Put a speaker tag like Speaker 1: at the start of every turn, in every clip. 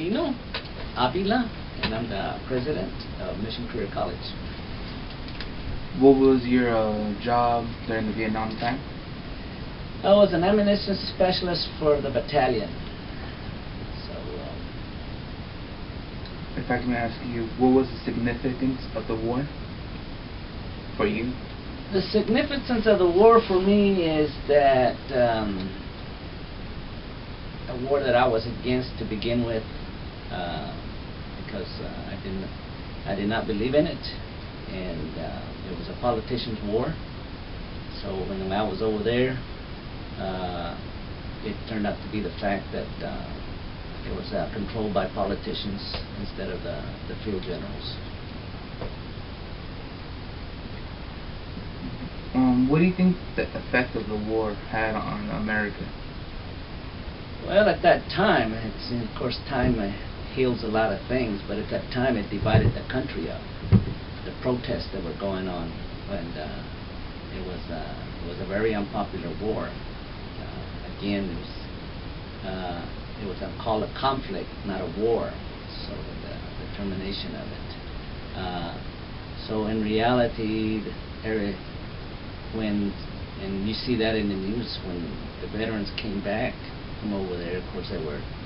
Speaker 1: Filipino, Avila, and I'm the president of Mission Career College.
Speaker 2: What was your job during the Vietnam time?
Speaker 1: I was an ammunition specialist for the battalion. So,
Speaker 2: if I can ask you, what was the significance of the war for you?
Speaker 1: the significance of the war for me is that a war that I was against to begin with, because I did not believe in it, and it was a politician's war. So when I was over there, it turned out to be the fact that it was controlled by politicians instead of the field generals.
Speaker 2: What do you think the effect of the war had on America?
Speaker 1: Well, at that time, of course, time heals a lot of things, but at that time it divided the country up. The protests that were going on, and it was a very unpopular war. Again, it was called a conflict, not a war. So the termination of it. So in reality, and you see that in the news when the veterans came back from over there. Of course, they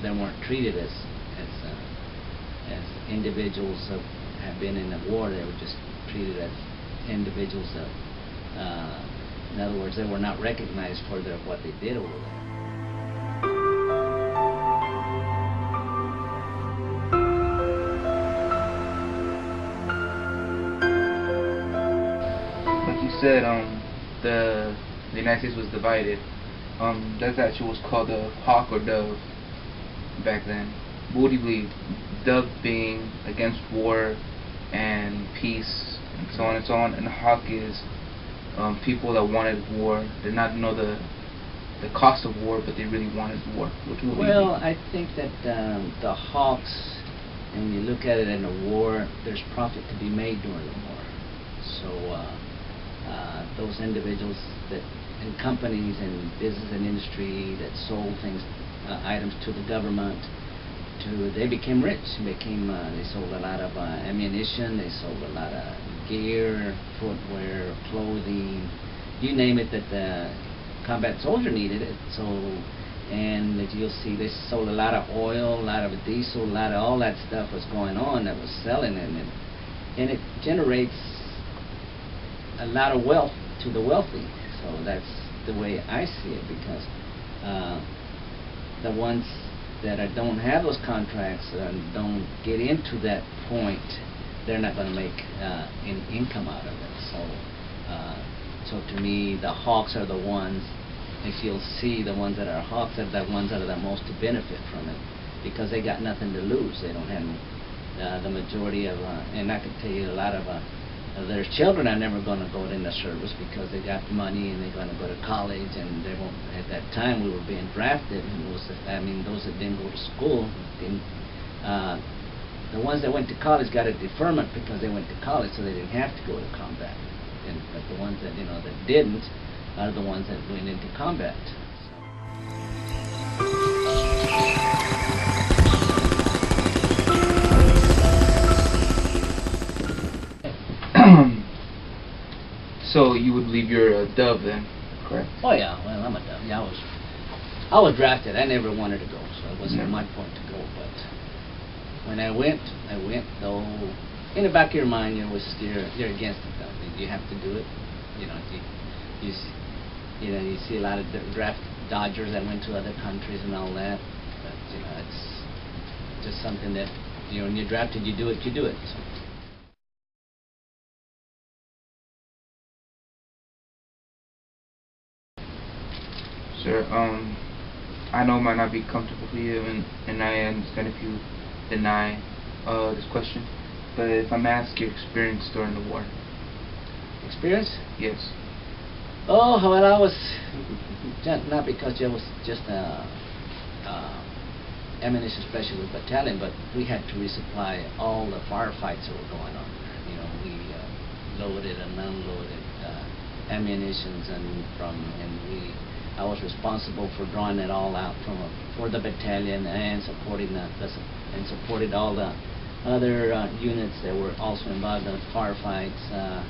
Speaker 1: weren't treated as individuals that have been in the war. They were just treated as individuals that, in other words, they were not recognized for what they did over there.
Speaker 2: Like you said, the United States was divided. That actually was called a hawk or dove back then. What do you believe? Dove being against war and peace and so on and so on, and the hawk is people that wanted war, did not know the cost of war, but they really wanted war.
Speaker 1: Well, I think that the hawks, and you look at it in a war, there's profit to be made during the war. So those individuals that, and companies and business and industry that sold things, items to the government, they became rich. They sold a lot of ammunition. They sold a lot of gear, footwear, clothing, you name it that the combat soldier needed it. So, and as you'll see, they sold a lot of oil, a lot of diesel, a lot of all that stuff was going on that was selling, and it generates a lot of wealth to the wealthy. So that's the way I see it, because the ones that don't have those contracts and don't get into that point, they're not going to make an income out of it. So to me, the hawks are the ones, if you'll see, the ones that are hawks are the ones that are the most to benefit from it, because they got nothing to lose. They don't have the majority of, and I can tell you a lot of their children are never going to go in the service because they got money and they're going to go to college, and they won't. At that time, we were being drafted, and those that didn't go to school, the ones that went to college got a deferment because they went to college, so they didn't have to go to combat. But the ones that that didn't are the ones that went into combat.
Speaker 2: So you would believe you're a dove then, correct?
Speaker 1: Oh yeah, well, I'm a dove. Yeah, I was drafted. I never wanted to go, so it wasn't my point to go. But when I went though. In the back of your mind, you're against it though. You have to do it. You see a lot of draft dodgers that went to other countries and all that. But it's just something that when you're drafted, you do it. So.
Speaker 2: Sir, I know it might not be comfortable for you, and I understand if you deny this question, but if I'm asked your experience during the war.
Speaker 1: Experience?
Speaker 2: Yes.
Speaker 1: Oh, well, I was, not because I was just ammunition specialist battalion, but we had to resupply all the firefights that were going on there. We loaded and unloaded ammunitions, and I was responsible for drawing it all out for the battalion and supporting and supported all the other units that were also involved in the firefights.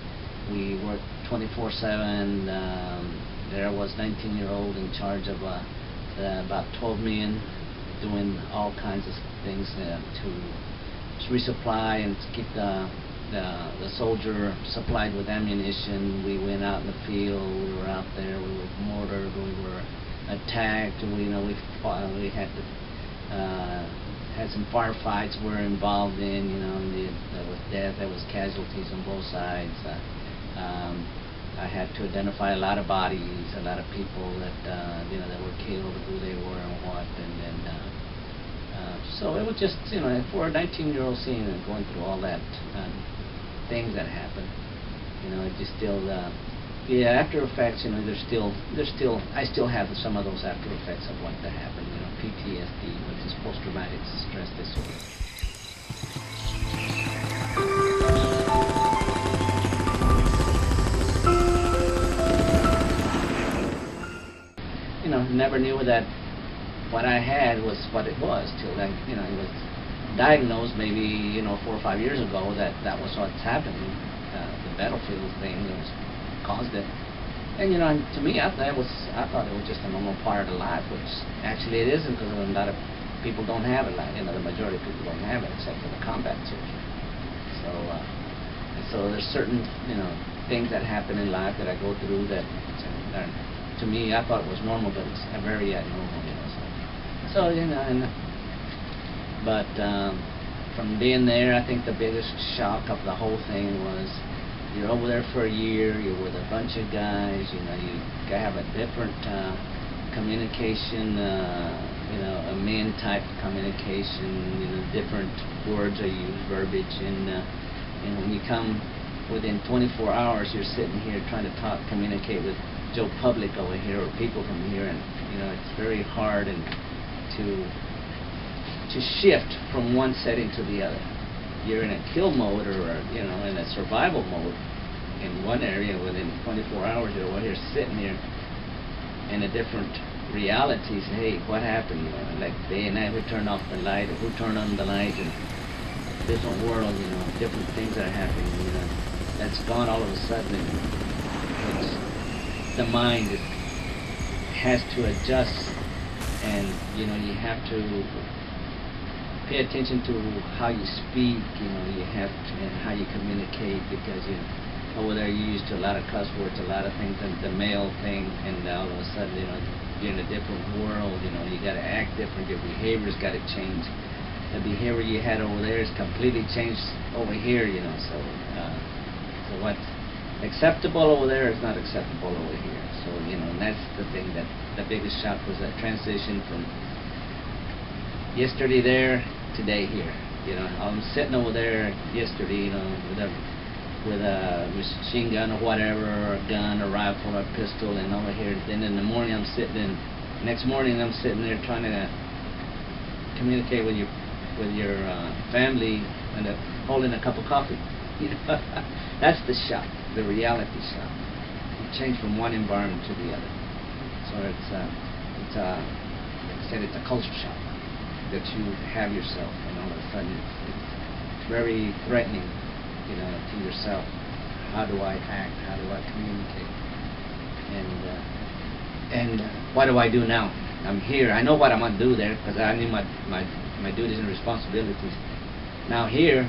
Speaker 1: We worked 24/7. There was 19-year-old in charge of about 12 men doing all kinds of things to resupply and to keep the soldier supplied with ammunition. We went out in the field. We were out there. We were mortared. We were attacked. We had to had some firefights we were involved in. There was death. There was casualties on both sides. I had to identify a lot of bodies, a lot of people that that were killed, who they were and what, and then so it was just for a 19-year-old seeing and going through all that things that happened, it just still after effects. I still have some of those after effects of what that happened. PTSD, which is post-traumatic stress disorder. Never knew that what I had was what it was till then. It was diagnosed maybe 4 or 5 years ago that was what's happening. The battlefield thing was caused it, and to me, I thought it was just a normal part of life, which actually it isn't, because a lot of people don't have it. The majority of people don't have it except for the combat soldier. So there's certain things that happen in life that I go through that to me I thought it was normal, but it's very abnormal. But from being there, I think the biggest shock of the whole thing was you're over there for a year, you're with a bunch of guys, you have a different communication, a men type communication, different words are used, verbiage, and when you come within 24 hours, you're sitting here trying to communicate with Joe Public over here or people from here, and it's very hard and to shift from one setting to the other. You're in a kill mode or in a survival mode in one area. Within 24 hours you're over here sitting here in a different reality. Say, hey, what happened? Like day and night, who turned off the light, or who turned on the light, and different world, different things are happening, that's gone all of a sudden. The mind has to adjust, and you have to pay attention to how you speak, you have to, and how you communicate, because over there you're used to a lot of cuss words, a lot of things, the male thing, and all of a sudden you're in a different world. You got to act different. Your behavior's got to change. The behavior you had over there is completely changed over here. So what's acceptable over there is not acceptable over here. So and that's the thing, that the biggest shock was that transition from yesterday there, today here. I'm sitting over there yesterday, with a machine gun or whatever, or a gun, a rifle, or a pistol, and over here. Then in the morning next morning I'm sitting there trying to communicate with your family and holding a cup of coffee. That's the shock, the reality shock. You change from one environment to the other. So like I said, it's a culture shock that you have yourself, and all of a sudden it's very threatening, to yourself. How do I act? How do I communicate? And what do I do now? I'm here. I know what I'm going to do there, because I knew my duties and responsibilities. Now here,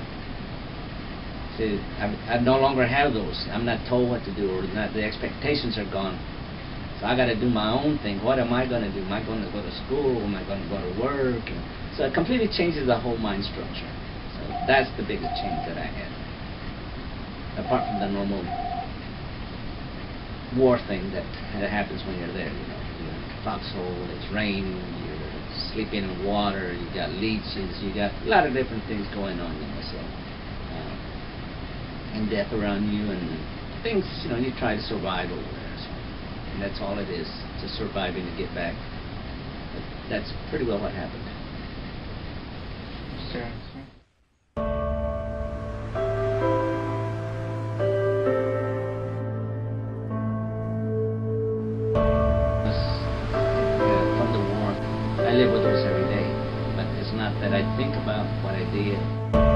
Speaker 1: see, I no longer have those. I'm not told what to do, or not, the expectations are gone. So I got to do my own thing. What am I going to do? Am I going to go to school? Am I going to go to work? So it completely changes the whole mind structure. So that's the biggest change that I had, apart from the normal war thing that happens when you're there. You're in a foxhole, it's raining, you're sleeping in water, you got leeches, you got a lot of different things going on, so and death around you, and things, you try to survive over there. So, and that's all it is, just surviving to get back. But that's pretty well what happened.
Speaker 2: Sure.
Speaker 1: live with those every day, but it's not that I think about what I did.